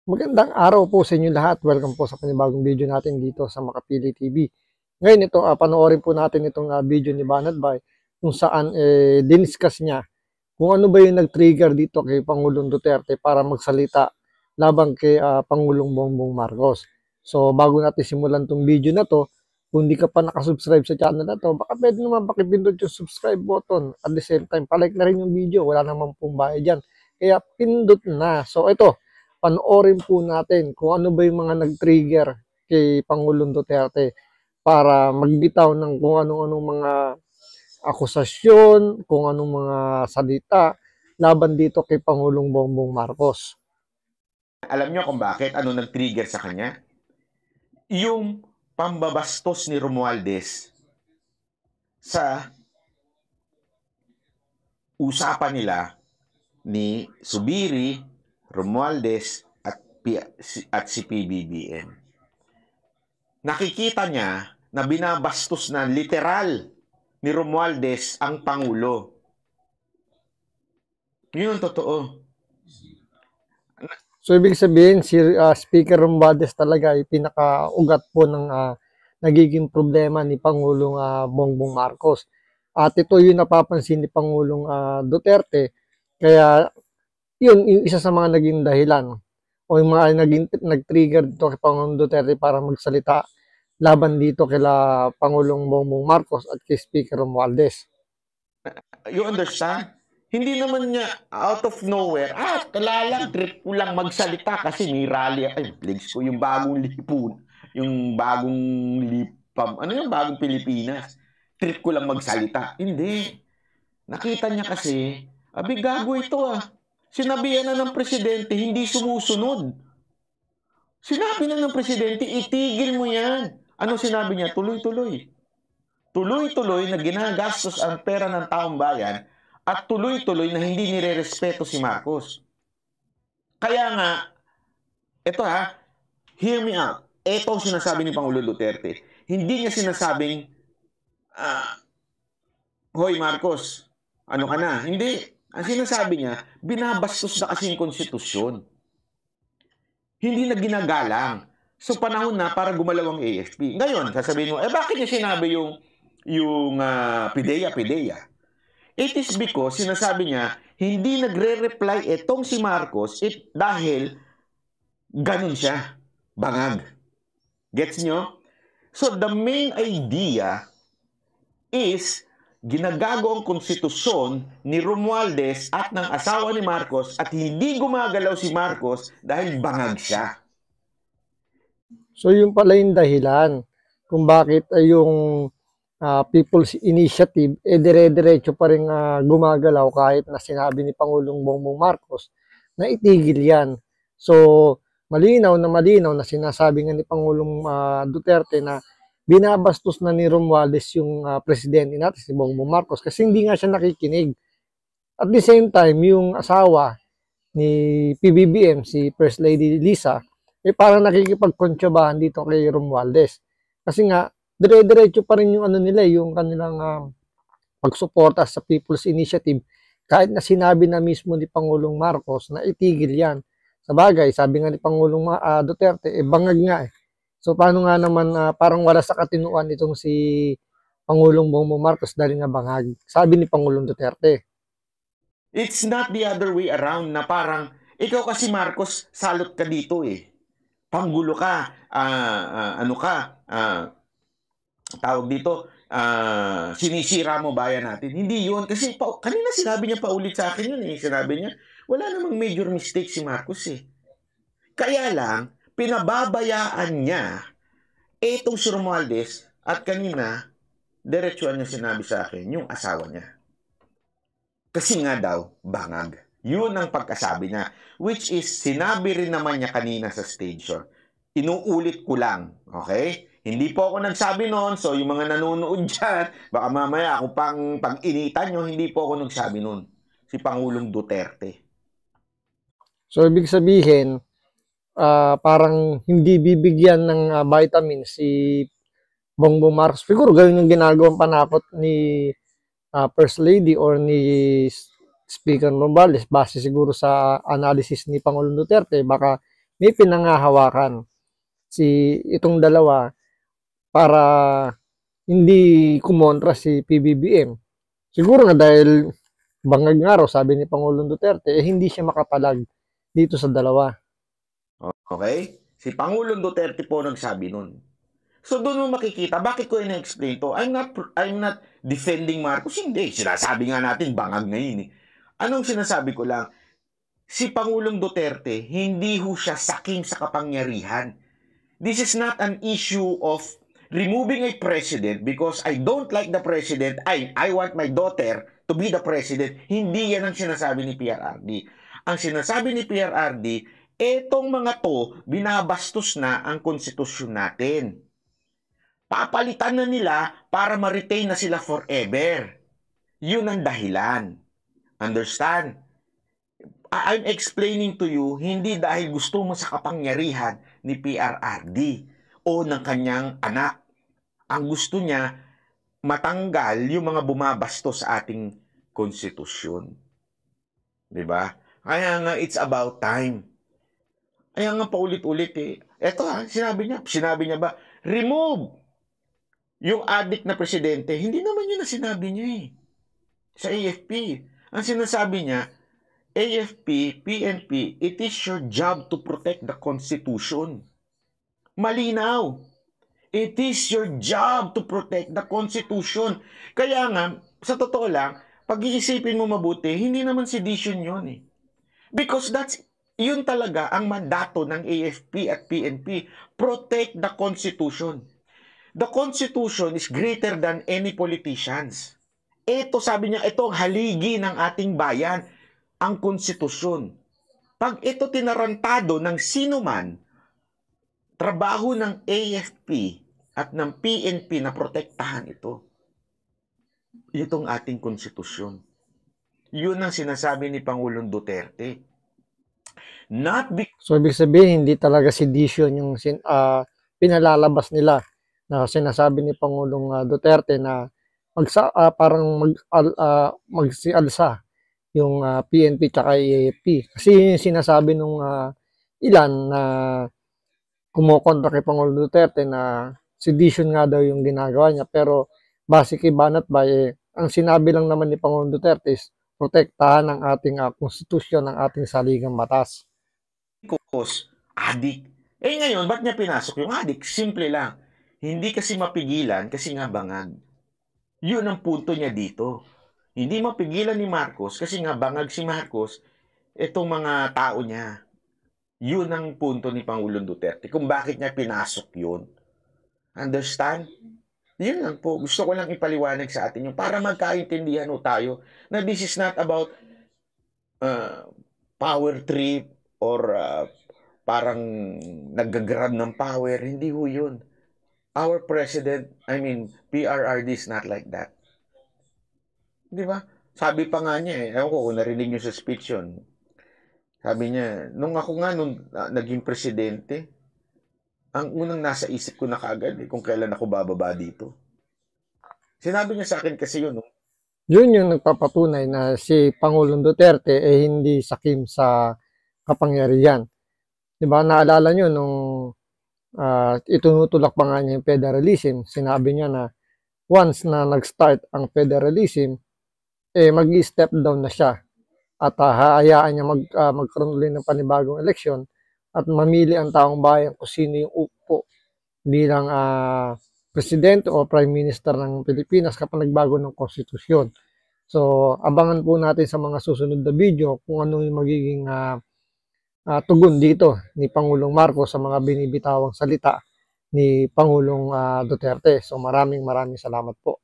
Magandang araw po sa inyo lahat. Welcome po sa panibagong video natin dito sa Makapili TV. Ngayon ito, panoorin po natin itong video ni Banat Bay kung saan diniscuss niya kung ano ba yung nag-trigger dito kay Pangulong Duterte para magsalita laban kay Pangulong Bongbong Marcos. So bago natin simulan tong video na to, kung hindi ka pa nakasubscribe sa channel na to, baka pwede naman pakipindot yung subscribe button. At the same time, palike na rin yung video. Wala naman pong bayad dyan. Kaya pindot na. So ito, panoorin po natin kung ano ba yung mga nag-trigger kay Pangulong Duterte para magbitaw ng kung anong mga akusasyon, kung anong mga salita laban dito kay Pangulong Bongbong Marcos. Alam niyo kung bakit? Ano nag-trigger sa kanya? Yung pambabastos ni Romualdez sa usapan nila ni Subiri, Romualdez at si PBBM. Nakikita niya na binabastos na literal ni Romualdez ang Pangulo. Yun ang totoo. So ibig sabihin si Speaker Romualdez talaga ay pinakaugat po ng nagiging problema ni Pangulong Bongbong Marcos. At ito yung napapansin ni Pangulong Duterte, kaya yun yung isa sa mga naging dahilan o yung mga nag-trigger dito kay Pangulong Duterte para magsalita laban dito kila Pangulong Bongbong Marcos at kay Speaker Romualdez. You understand? Hindi naman niya out of nowhere, kailangan trip ko lang magsalita kasi may rally. Ay, legs ko yung bagong lipon, yung bagong lipam, ano yung bagong Pilipinas. Trip ko lang magsalita. Hindi. Nakita niya kasi, gago ito Sinabihan na ng presidente, hindi sumusunod. Sinabi na ng presidente, itigil mo yan. Ano sinabi niya? Tuloy-tuloy. Tuloy-tuloy na ginagastos ang pera ng taong bayan at tuloy-tuloy na hindi nire-respeto si Marcos. Kaya nga, ito hear me out. Ito ang sinasabi ni Pangulo Duterte. Hindi niya sinasabing, Hoy Marcos, ano ka na? Hindi. Ang sinasabi niya, binabastos na kasi yung konstitusyon. Hindi na ginagalang. So panahon na para gumalaw ang AFP. Ngayon, sasabihin mo, bakit niya sinabi yung PIDEA? It is because, sinasabi niya, hindi nagre-reply itong si Marcos dahil ganun siya, bangag. Gets nyo? So, the main idea is, ginagago ang konstitusyon ni Romualdez at ng asawa ni Marcos at hindi gumagalaw si Marcos dahil bangag siya. So yun pala yung dahilan kung bakit yung People's Initiative, dire-diretso pa rin gumagalaw kahit na sinabi ni Pangulong Bongbong Marcos na itigil yan. So, malinaw na sinasabi nga ni Pangulong Duterte na binabastos na ni Romualdez yung presidente natin, si Bongbong Marcos, kasi hindi nga siya nakikinig. At the same time, yung asawa ni PBBM, si First Lady Lisa, parang nakikipagkontsabahan dito kay Romualdez. Kasi nga, dire-diretso pa rin yung nila, yung kanilang pagsuporta sa People's Initiative kahit na sinabi na mismo ni Pangulong Marcos na itigil yan. Sa bagay, sabi nga ni Pangulong Duterte, bangag nga eh. So paano nga naman parang wala sa katinuan itong si Pangulong Bongbong Marcos dahil nga bangag. Sabi ni Pangulong Duterte. It's not the other way around na parang, ikaw kasi Marcos, salot ka dito Panggulo ka, tawag dito, sinisira mo bayan natin. Hindi yun. Kasi kanina sinabi niya paulit sa akin yun Sinabi niya, wala namang major mistake si Marcos Kaya lang, pinababayaan niya itong si Romualdez at kanina, diretsuan niya sinabi sa akin yung asawa niya. Kasi nga daw, bangag. Yun ang pagkasabi niya. Which is, sinabi rin naman niya kanina sa stage show. Inuulit ko lang, okay? Hindi po ako nagsabi noon, so yung mga nanonood dyan, baka mamaya ako pang-initan nyo, hindi po ako nagsabi noon. Si Pangulong Duterte. So, ibig sabihin, parang hindi bibigyan ng vitamin si Bongbong Marcos. Siguro gawin yung ginagawang panakot ni First Lady or ni Speaker Romualdez base siguro sa analysis ni Pangulong Duterte. Baka may pinangahawakan itong dalawa para hindi kumontra si PBBM. Siguro nga dahil bangag nga raw, sabi ni Pangulong Duterte, hindi siya makapalag dito sa dalawa. Okay? Si Pangulong Duterte po nagsabi nun. So doon mo makikita, bakit ko ina-explain to? I'm not defending Marcos. Hindi. Sinasabi nga natin, bangag na yun eh. Anong sinasabi ko lang? Si Pangulong Duterte, hindi ho siya sakim sa kapangyarihan. This is not an issue of removing a president because I don't like the president. I want my daughter to be the president. Hindi yan ang sinasabi ni PRRD. Ang sinasabi ni PRRD, etong mga to, binabastos na ang konstitusyon natin. Papalitan na nila para ma-retain na sila forever. Yun ang dahilan. Understand? I'm explaining to you, hindi dahil gusto mo sa kapangyarihan ni PRRD o ng kanyang anak. Ang gusto niya, matanggal yung mga bumabasto sa ating konstitusyon. Diba? Kaya nga, it's about time. Kaya nga paulit-ulit eh. Eto sinabi niya ba, remove yung addict na presidente. Hindi naman yun na sinabi niya eh. Sa AFP. Ang sinasabi niya, AFP, PNP, it is your job to protect the Constitution. Malinaw. It is your job to protect the Constitution. Kaya nga, sa totoo lang, pag-iisipin mo mabuti, hindi naman sedition yun eh. Because yun talaga ang mandato ng AFP at PNP. Protect the Constitution. The Constitution is greater than any politicians. Ito, sabi niya, ito ang haligi ng ating bayan, ang konstitusyon. Pag ito tinarantado ng sino man, trabaho ng AFP at ng PNP na protektahan ito. Itong ating konstitusyon. Yun ang sinasabi ni Pangulong Duterte. So, ibig sabihin, hindi talaga sedition yung pinalalabas nila na sinasabi ni Pangulong Duterte na parang magsialsa yung PNP tsaka AFP. Kasi yung sinasabi nung ilan na kumukontra kay Pangulong Duterte na sedition nga daw yung ginagawa niya. Pero base kay Banat Bay, ang sinabi lang naman ni Pangulong Duterte is protektahan ang ating konstitusyon, ang ating saligang batas. Adik. Ngayon, ba't niya pinasok yung adik? Simple lang. Hindi kasi mapigilan kasi nga bangag. Yun ang punto niya dito. Hindi mapigilan ni Marcos kasi nga bangag si Marcos, itong mga tao niya. Yun ang punto ni Pangulong Duterte kung bakit niya pinasok yun. Understand? Yun lang po. Gusto ko lang ipaliwanag sa atin yung para magkaintindihan tayo na this is not about power trip or parang nag-grab ng power. Hindi ho yun. Our president, PRRD is not like that. Di ba? Sabi pa nga niya ewan ko kung narinig niyo sa speech yun. Sabi niya, nung naging presidente, ang unang nasa isip ko na kaagad kung kailan ako bababa dito. Sinabi niya sa akin kasi yun. Yun yung nagpapatunay na si Pangulong Duterte hindi sakim sa kapangyarihan. Di ba? Naalala nyo nung itunutulak pa nga niya yung federalism, sinabi niya na once na nag-start ang federalism, mag-step down na siya at hahayaan niya magkaroon ulit ng panibagong eleksyon at mamili ang taong bayan kung sino yung upo bilang presidente o prime minister ng Pilipinas kapag nagbago ng konstitusyon. So, abangan po natin sa mga susunod na video kung ano yung magiging tugon dito ni Pangulong Marcos sa mga binibitawang salita ni Pangulong Duterte. So, maraming salamat po.